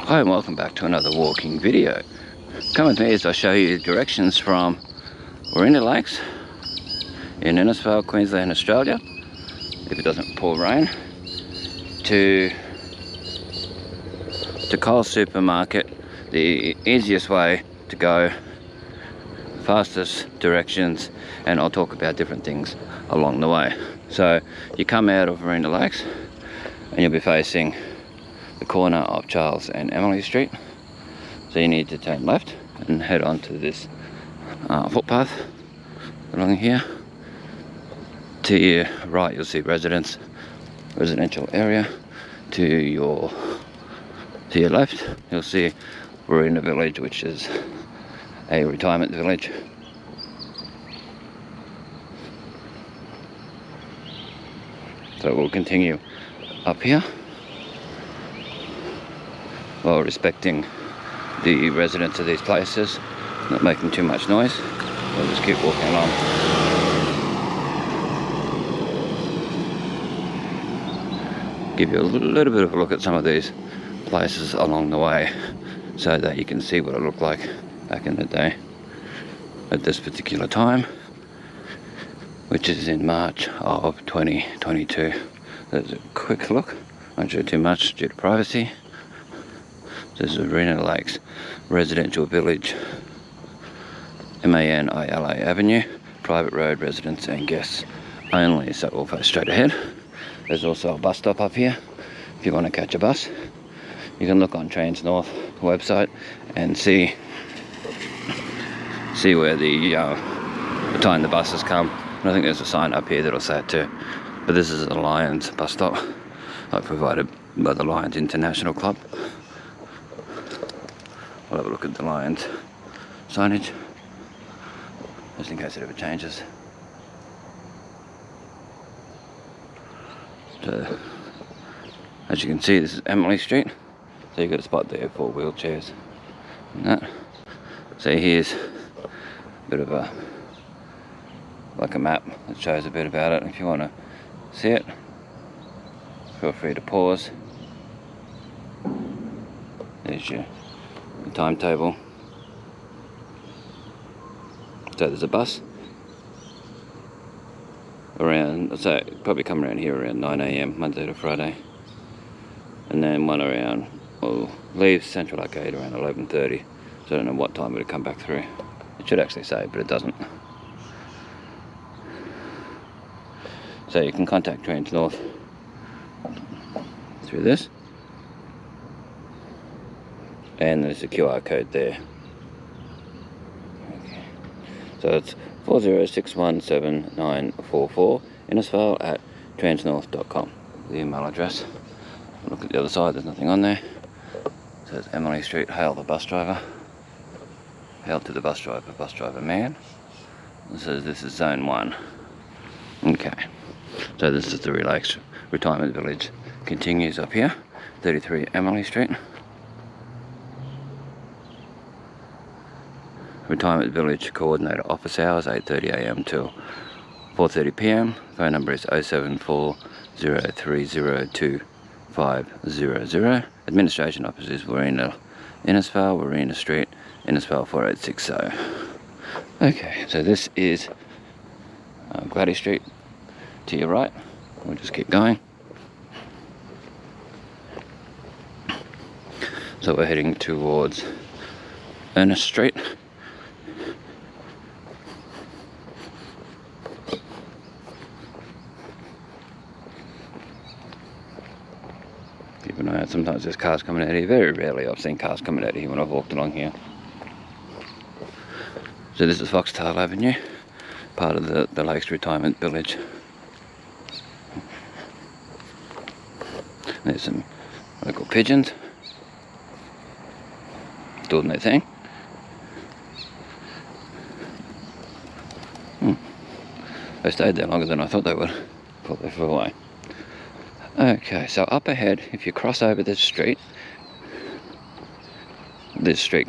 Hi and welcome back to another walking video. Come with me as I show you directions from Warrina Lakes in Innisfail, Queensland, Australia, if it doesn't pour rain, to Coles Supermarket, the easiest way to go, fastest directions, and I'll talk about different things along the way. So you come out of Warrina Lakes and you'll be facing the corner of Charles and Emily Street, so you need to turn left and head on to this footpath along here. To your right you'll see residential area. To your left you'll see Warrina Village, which is a retirement village. So we'll continue up here while respecting the residents of these places, not making too much noise. We'll just keep walking along. Give you a little bit of a look at some of these places along the way so that you can see what it looked like back in the day at this particular time, which is in March of 2022. There's a quick look, won't show too much due to privacy. This is Warrina Lakes Residential Village, Manila Avenue, private road, residents and guests only, so we'll face straight ahead. There's also a bus stop up here if you want to catch a bus. You can look on Trans North website and see where the time the buses come. And I think there's a sign up here that'll say it too. But this is the Lions bus stop, provided by the Lions International Club. I'll have a look at the Lions signage, just in case it ever changes. So, as you can see, this is Emily Street, so you've got a spot there for wheelchairs and that. So here's a bit of a map that shows a bit about it. If you want to see it, feel free to pause. There's your timetable. So there's a bus around, so probably come around here around 9 AM Monday to Friday, and then one around, leaves Central Arcade around 11:30. So I don't know what time it'll come back through. It should actually say, but it doesn't. So you can contact Trans North through this, and there's a QR code there. Okay. So it's 40617944 Innisfail at transnorth.com, the email address. Look at the other side, there's nothing on there. It says Emily Street, hail the bus driver. Hail to the bus driver man. It says this is zone 1. Okay, so this is the relaxed retirement village. Continues up here, 33 Emily Street. Retirement Village Coordinator office hours 8:30 AM till 4:30 PM. Phone number is 07403025000. Administration office is Warrina, Innisfail, Warrina Street, Innisfail 4860. Okay, so this is Gladys Street to your right. We'll just keep going. So we're heading towards Ernest Street. Keep an eye out, sometimes there's cars coming out here. Very rarely I've seen cars coming out here when I've walked along here. So this is Foxtail Avenue, part of the Lakes Retirement Village. There's some local pigeons doing their thing. They stayed there longer than I thought they would. Thought they flew away. Okay, so up ahead, if you cross over this street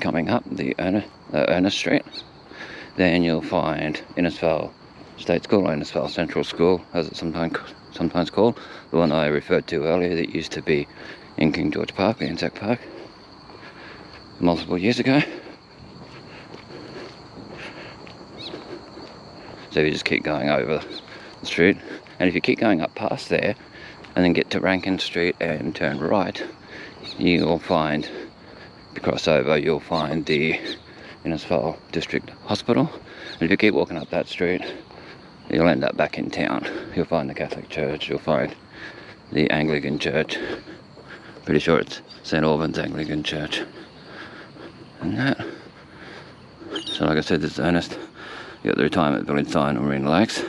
coming up, the Ernest Street, then you'll find Innisfail State School, or Innisfail Central School, as it's sometimes called. The one I referred to earlier that used to be in King George Park, the Anzac Park. multiple years ago. So you just keep going over the street, and if you keep going up past there and then get to Rankin Street and turn right, you'll find, if you cross over, you'll find the Innisfail District Hospital. And if you keep walking up that street, you'll end up back in town. You'll find the Catholic Church, you'll find the Anglican Church. Pretty sure it's St. Albans Anglican Church. And that. So like I said, this is Ernest. You got the retirement village sign on Warrina Lakes.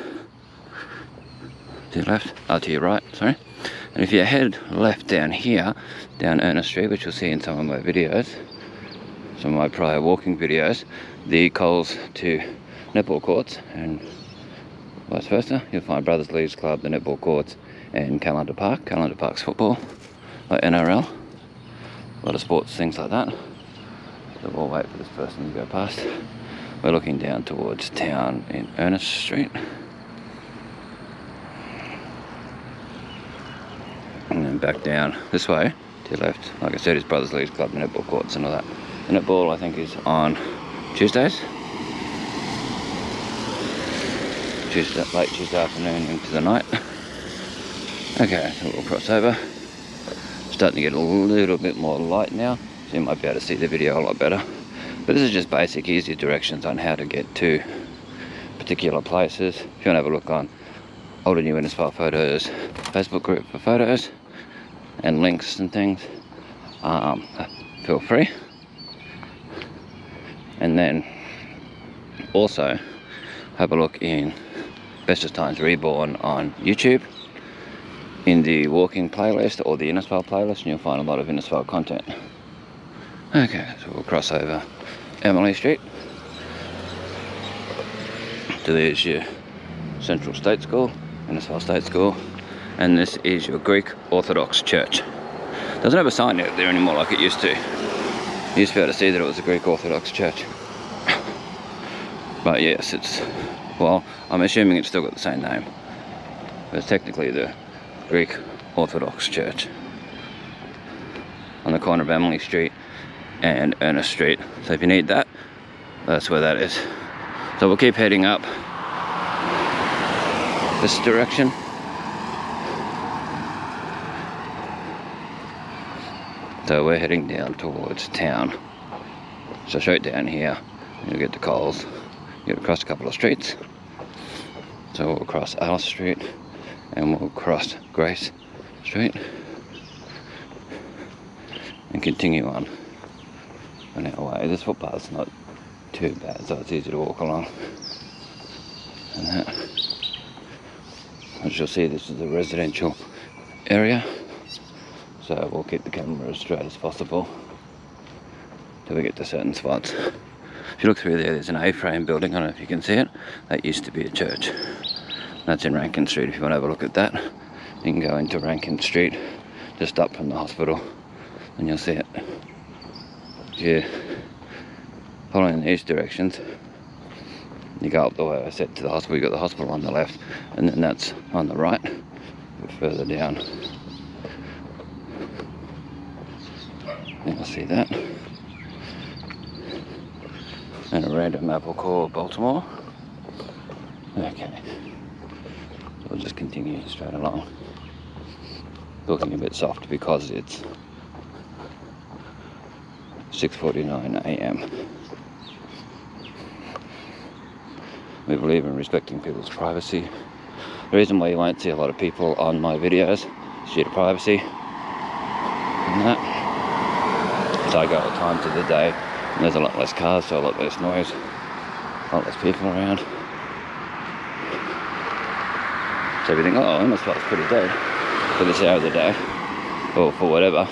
To your left, to your right, sorry. And if you head left down here, down Ernest Street, which you'll see in some of my videos, some of my prior walking videos, the Coles to netball courts and vice versa, you'll find Brothers Leagues Club, the netball courts, and Calendar Park. Calendar Park's football, like NRL. A lot of sports, things like that. So we'll wait for this person to go past. We're looking down towards town in Ernest Street. And then back down this way to your left. Like I said, is Brothers Leagues Club, the netball courts and all that. The netball, I think, is on Tuesdays. Late Tuesday afternoon into the night. Okay, so we'll cross over. Starting to get a little bit more light now, so you might be able to see the video a lot better. But this is just basic, easy directions on how to get to particular places. If you want to have a look on Old and New Innisfail Photos Facebook group for photos and links and things, feel free. And then also have a look in Bestestimes Reborn on YouTube in the walking playlist or the Innisfail playlist, and you'll find a lot of Innisfail content. Okay, so we'll cross over Emily Street. So there's your Central State School, Innisfail State School, and this is your Greek Orthodox Church. Doesn't have a sign out there anymore like it used to. You used to be able to see that it was a Greek Orthodox Church. But yes, it's, well, I'm assuming it's still got the same name. But it's technically the Greek Orthodox Church on the corner of Emily Street and Ernest Street. So if you need that, that's where that is. So we'll keep heading up this direction. So we're heading down towards town. So straight down here, you'll get to Coles. You get across a couple of streets. So we'll cross Alice Street and we'll cross Grace Street and continue on our way. This footpath's not too bad, so it's easy to walk along. And that, as you'll see, this is a residential area, so we'll keep the camera as straight as possible till we get to certain spots. If you look through there, there's an A-frame building. I don't know if you can see it. That used to be a church. That's in Rankin Street. If you want to have a look at that, you can go into Rankin Street, just up from the hospital, and you'll see it. If you're following these directions, you go up the way I said to the hospital. You've got the hospital on the left, and then that's on the right, a bit further down. You'll see that. And a random apple called Baltimore. Okay. So we'll just continue straight along. Looking a bit soft because it's 6:49 AM. We believe in respecting people's privacy. The reason why you won't see a lot of people on my videos is due to privacy and that. So I go at times of the day and there's a lot less cars, so a lot less noise, a lot less people around. So you think, oh, Innisfail's pretty dead for this hour of the day, or for whatever.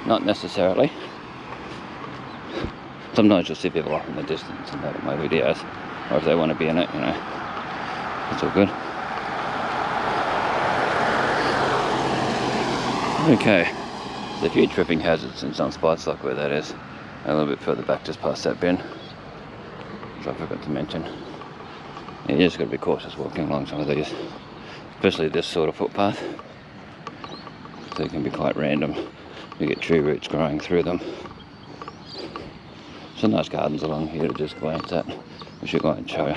Not necessarily. Sometimes you'll see people off in the distance and that in my videos, or if they want to be in it, you know, it's all good. Okay, there's a few tripping hazards in some spots, like where that is, a little bit further back just past that bin, which I forgot to mention. Yeah, you just got to be cautious walking along some of these, especially this sort of footpath. So it can be quite random. You get tree roots growing through them. some nice gardens along here to just glance at. We should go and show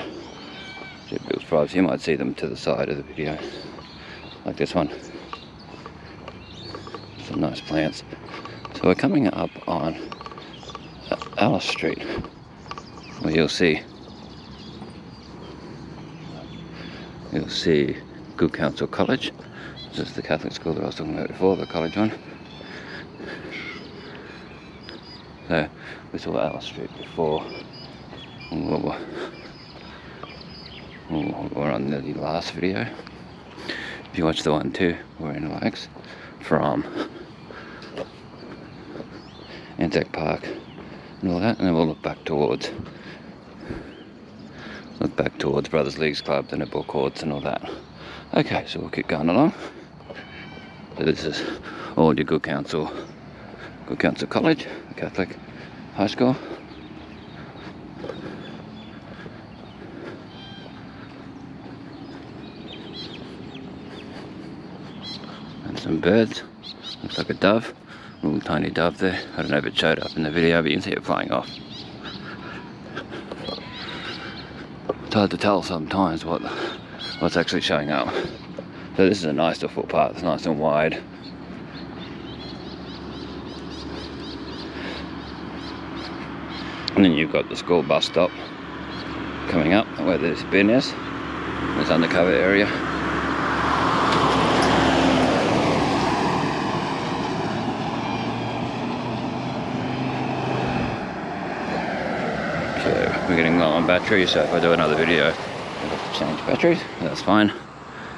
Bill's privacy. You might see them to the side of the video, like this one. Some nice plants. So we're coming up on Alice Street, where you'll see Good Counsel College. This is the Catholic school that I was talking about before, the college one. So we saw Alice Street before. We're on the last video. If you watch the one too, Warrina likes, from Anzac Park and all that, and then we'll look back towards Brothers Leagues Club, the netball courts and all that. Okay, so we'll keep going along. So this is all your Good Counsel College, a Catholic high school. And some birds. Looks like a dove. A little tiny dove there. I don't know if it showed up in the video, but you can see it flying off. It's hard to tell sometimes what's actually showing up. So this is a nice little footpath. It's nice and wide. And then you've got the school bus stop coming up where this bin is. This undercover area. So we're getting low on battery, so if I do another video, I'll have to change batteries. That's fine.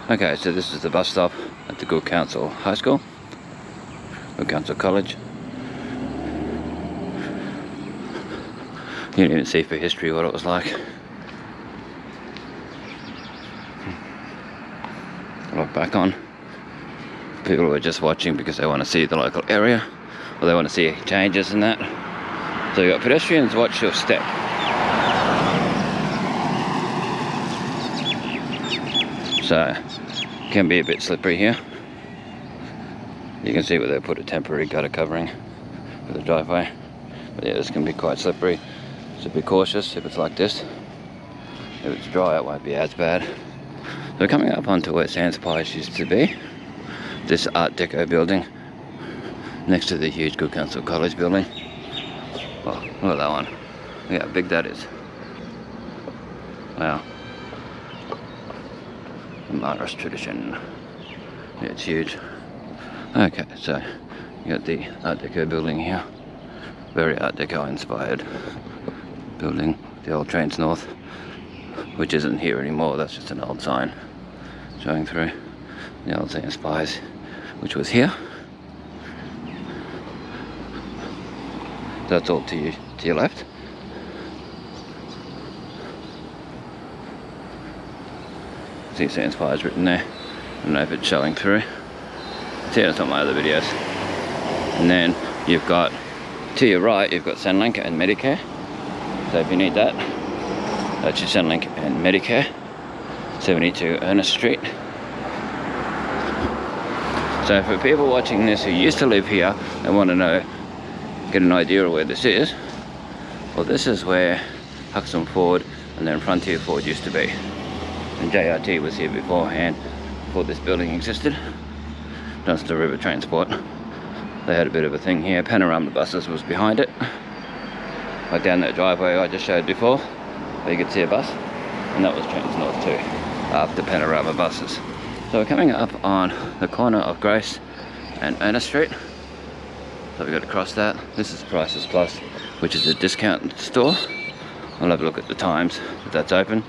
Okay, so this is the bus stop at the Good Counsel High School, Good Counsel College. You didn't even see for history what it was like. Look back on. People who are just watching because they want to see the local area, or they want to see changes and that. So you got pedestrians, watch your step. So, it can be a bit slippery here. You can see where they put a temporary gutter covering for the driveway. But yeah, this can be quite slippery. So be cautious if it's like this. If it's dry, it won't be as bad. So we're coming up onto where Sans Pies used to be. This Art Deco building next to the huge Good Counsel College building. Oh, look at that one. Look how big that is. Wow. Maris tradition. Yeah, it's huge. Okay, so you got the Art Deco building here. Very Art Deco inspired building. The old Trains North, which isn't here anymore. That's just an old sign showing through. The old Sans Pies, which was here. That's all to your left. See Sans Pies written there. I don't know if it's showing through. See, it's on my other videos. And then you've got, to your right, you've got Centrelink and Medicare. So if you need that, that's your Centrelink and Medicare. 72 Ernest Street. So for people watching this who used to live here and want to know, get an idea of where this is, well, this is where Huxham Ford and then Frontier Ford used to be. And JRT was here beforehand, before this building existed. Dunster River Transport. They had a bit of a thing here. Panorama Buses was behind it. Like down that driveway I just showed before, where you could see a bus. And that was Trains North too, after Panorama Buses. So we're coming up on the corner of Grace and Ernest Street. So we've got to cross that. This is Prices Plus, which is a discount store. I'll have a look at the times that that's open.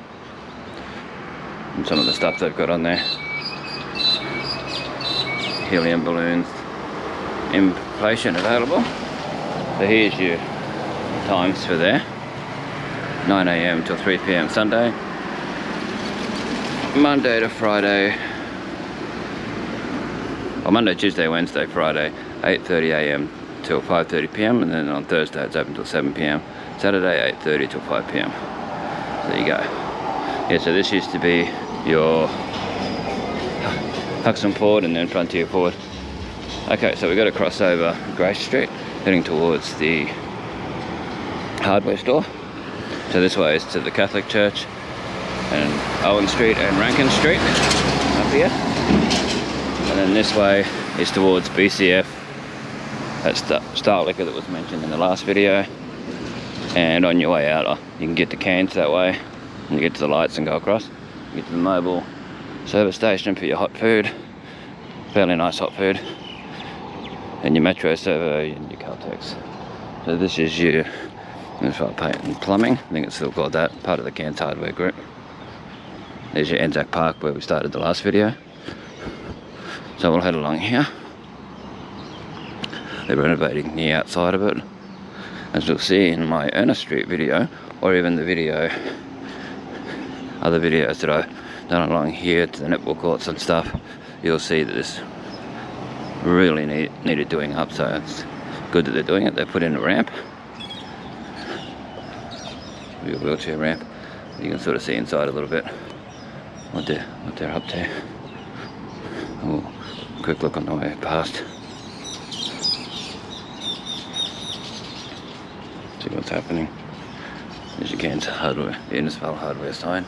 And some of the stuff they've got on there. Helium balloons, inflation available. So here's your times for there. 9 AM till 3 PM Sunday. Monday to Friday. Or Monday, Tuesday, Wednesday, Friday. 8:30 AM till 5:30 PM. And then on Thursday it's open till 7 PM. Saturday 8:30 till 5 PM. There you go. Yeah, so this used to be your Huxham Ford and then Frontier Ford. Okay, so we've got to cross over Grace Street, heading towards the hardware store. So this way is to the Catholic Church and Owen Street and Rankin Street up here. And then this way is towards BCF. That's the Star Liquor that was mentioned in the last video. And on your way out, you can get to Cairns that way. And you get to the lights and go across. You get to the mobile service station for your hot food. Fairly nice hot food. And your Metro servo and your Caltex. So this is your Innisfail Paint and Plumbing. I think it's still called that. Part of the Cairns Hardware Group. There's your Anzac Park where we started the last video. So we'll head along here. They're renovating the outside of it. As you'll see in my Ernest Street video, or even the video, other videos that I've done along here to the netball courts and stuff, you'll see that this really needed doing up, so it's good that they're doing it. They've put in a ramp, a wheelchair ramp. You can sort of see inside a little bit what they're up to. Oh, quick look on the way past. See what's happening. There's your Cairns Hardware, the Innisfail Hardware sign.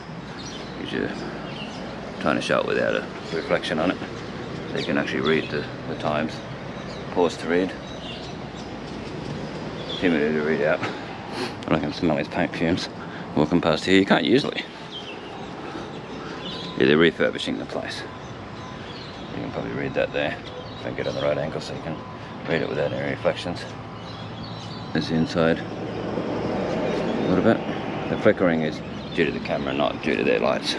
Gives you trying to show it without a reflection on it, so you can actually read the times. Pause to read. Too many to read out. And I can smell his paint fumes walking past here. You can't usually. Yeah, they're refurbishing the place. You can probably read that there. If I get on the right angle so you can read it without any reflections. There's the inside a little bit. The flickering is due to the camera, not due to their lights.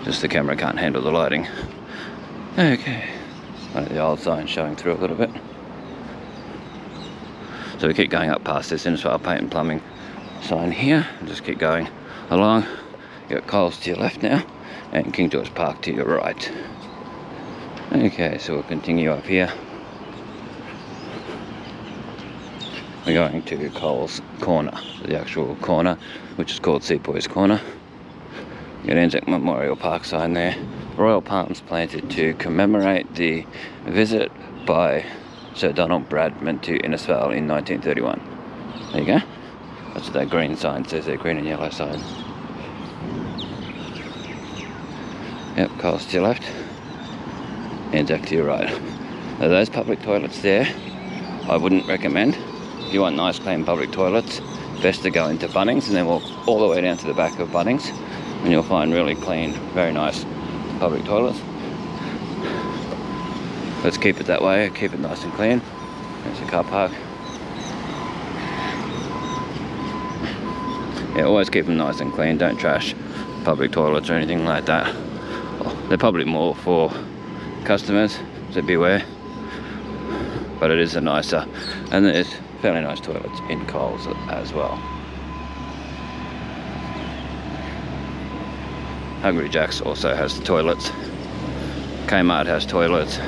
Just the camera can't handle the lighting. Okay, one of the old signs showing through a little bit. So we keep going up past this Innisfail Paint and Plumbing sign here, and just keep going along. You've got Coles to your left now, and King George Park to your right. Okay, so we'll continue up here. We're going to Coles Corner, the actual corner, which is called Sepoys Corner. You got Anzac Memorial Park sign there. Royal palms planted to commemorate the visit by Sir Donald Bradman to Innisfail in 1931. There you go. That's what that green sign says there, green and yellow sign. Yep, Coles to your left, Anzac to your right. Now those public toilets there, I wouldn't recommend. If you want nice clean public toilets, best to go into Bunnings and then walk all the way down to the back of Bunnings, and you'll find really clean, very nice public toilets. Let's keep it that way, keep it nice and clean. There's the car park. Yeah, always keep them nice and clean, don't trash public toilets or anything like that. They're probably more for customers, so beware. But it is a nicer, and there's fairly nice toilets in Coles as well. Hungry Jack's also has toilets. Kmart has toilets.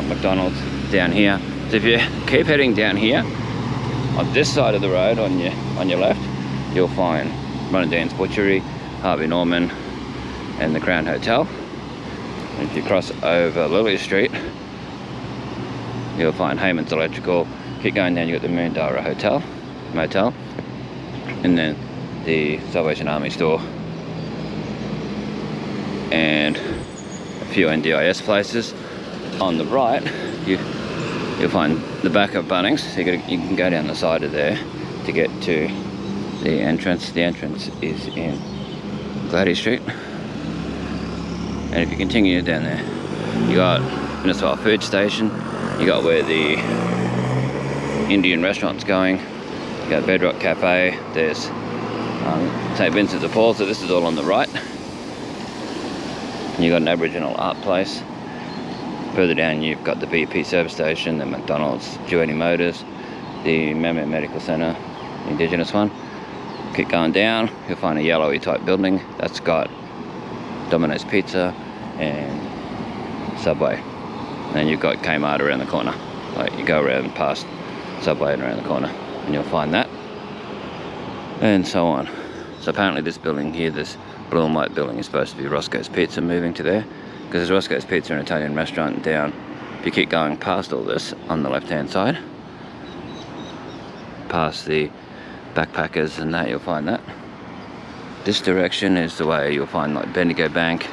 McDonald's down here. So if you keep heading down here, on this side of the road on your left, you'll find Ronaldin's Butchery, Harvey Norman, and the Crown Hotel. And if you cross over Lily Street, you'll find Heyman's Electrical. Keep going down, you've got the Moondara Motel, and then the Salvation Army store, and a few NDIS places. On the right, you'll find the back of Bunnings. So you can go down the side of there to get to the entrance. The entrance is in Gladys Street. And if you continue down there, you got Innisfail Food Station. You got where the Indian restaurant's going. You got Bedrock Cafe. There's St. Vincent de Paul. So this is all on the right. And you got an Aboriginal art place. Further down, you've got the BP service station, the McDonald's, Duane Motors, the Memo Medical Centre, the Indigenous one. Keep going down, you'll find a yellowy type building that's got Domino's Pizza and Subway. And you've got Kmart around the corner. Like you go around past Subway and around the corner, and you'll find that, and so on. So apparently this building here, this blue and white building, is supposed to be Roscoe's Pizza, moving to there. Because there's Roscoe's Pizza, an Italian restaurant down. If you keep going past all this on the left hand side, past the backpackers and that, you'll find that. This direction is the way you'll find like Bendigo Bank.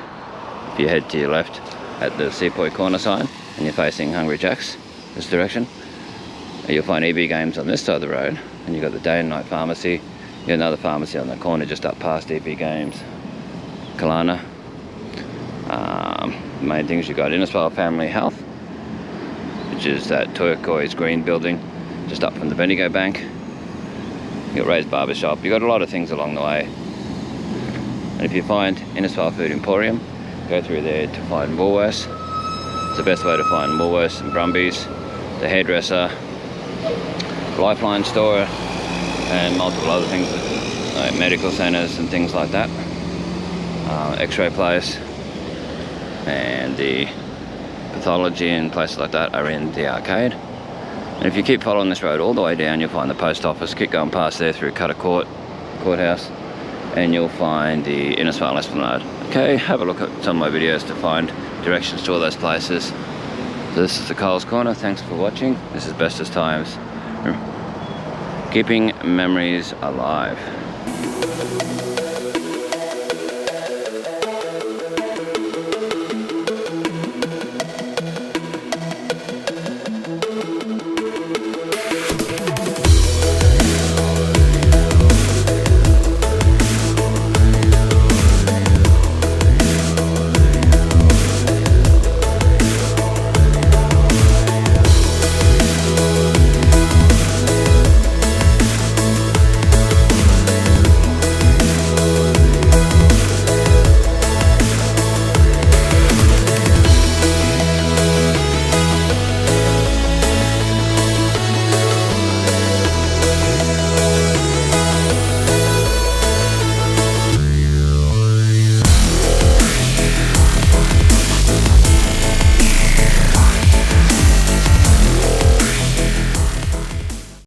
If you head to your left at the Seapoy corner sign and you're facing Hungry Jack's, this direction, you'll find EB Games on this side of the road, and you've got the day and night pharmacy. You got another pharmacy on the corner just up past EB Games. Kalana. Main things, you've got Innisfail Family Health, which is that turquoise green building just up from the Bendigo Bank. You got Ray's Barbershop. You got a lot of things along the way. And if you find Innisfail Food Emporium, go through there to find Woolworths. It's the best way to find Woolworths and Brumbies, the hairdresser, Lifeline store, and multiple other things like medical centres and things like that. X-ray place and the pathology and places like that are in the arcade. And if you keep following this road all the way down, you'll find the post office. Keep going past there through Cutter Courthouse, and you'll find the Innisfail Esplanade. Okay, have a look at some of my videos to find directions to all those places. So this is the Coles Corner. Thanks for watching. This is Bestestimes, keeping memories alive.